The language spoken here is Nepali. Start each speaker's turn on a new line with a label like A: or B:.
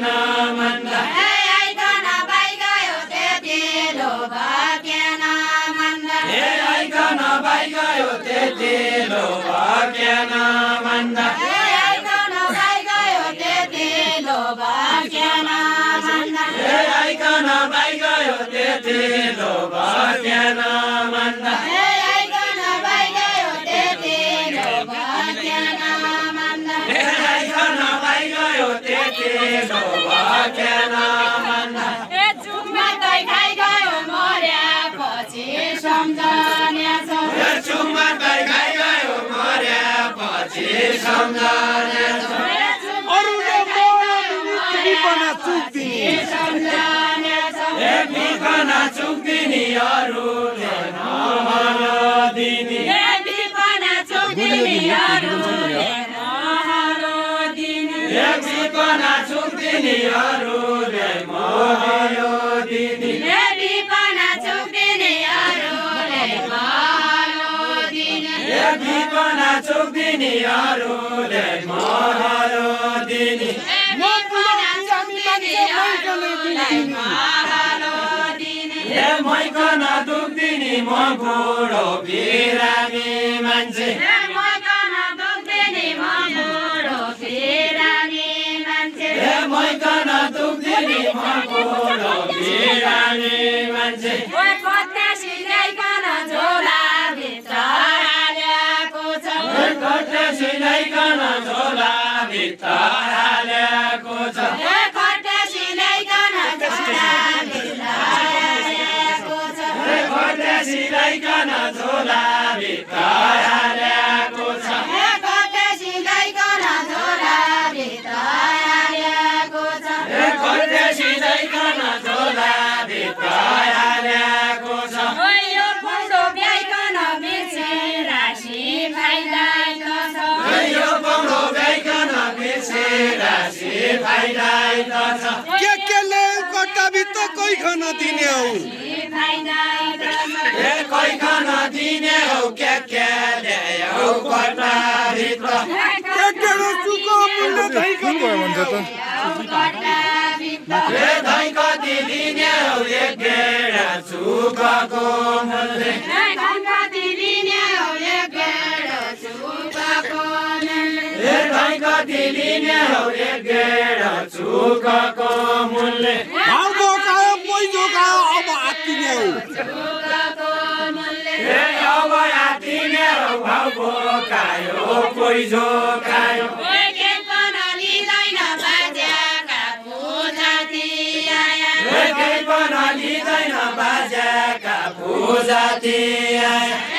A: भाग्यन मन्दा
B: आइकन भइगयो त्यति लोभ किन मन्दा
A: आइकन भइगयो त्यति लोभ किन मन्दा
B: आइकन भइगयो त्यति लोभ किन मन्दा
A: आइकन भइगयो त्यति लोभ किन मन्दा
B: आइकन भइगयो त्यति लोभ किन मन्दा
A: आइकन भइगयो त्यति लोभ किन मन्दा
B: चुम्मा तै खाइगयो मर्यापछि सम्झनेछ
A: चुम्मा तै खाइगयो मर्यापछि सम्झनेछ
C: अरूले बिपना चुक्दिने
A: बिपना चुक्दिने अरूले नहलो दिने
B: बिपना चुक्दिने अरूले नहलो दिने
A: बिपना चुक्दिने अरूले महलो दिने
B: बिपना चुक्दिने अरूले महलो दिने
A: बिपना चुक्दिने अरूले महलो दिने
B: बिपना चुक्दिने अरूले महलो दिने
A: मैकन दुख्दिने म बुढो बिरामी मान्छे
B: मैकन दुख्दिने म बुढो बिरामी मान्छे
A: मैकन दुख्दिने म बुढो बिरामी मान्छे
B: कट्टा सिलाइकन झोलाभित्र हालेको छ
A: कट्टा सिलाइकन झोलाभित्र हालेको छ
B: कट्टा सिलाइकन झोलाभित्र हालेको छ
A: कट्टा सिलाइकन झोलाभित्र हालेको छ
B: कट्टा सिलाइकन झोलाभित्र हालेको छ
A: कट्टा सिलाइकन झोलाभित्र हालेको छ
B: यो बुढो ब्याइकन बिर्से राशि फाइदाको छ
A: यो बुढो ब्याइकन बिर्से राशि फाइदाको छ
C: केले कट्टाभित्र कोही खान दिने हौ
A: कोही खान दिने हौ के ल्यायो कट्टाभित्र
C: एकडेढो चुको मूल्य धैकन भन्छ त
A: धै कति दिने हौ एक गेडा चुकको मूल्य धै कति दिने हौ एक गेडा चुकको मूल्य
C: भाउ जोगायो पोइ जोगायो अब आत्तिने हौ
A: अब आत्तिने हौ भाउ बोकायो कोही जोकायो केही पनि लिँदैन बाजाका पूजाती आया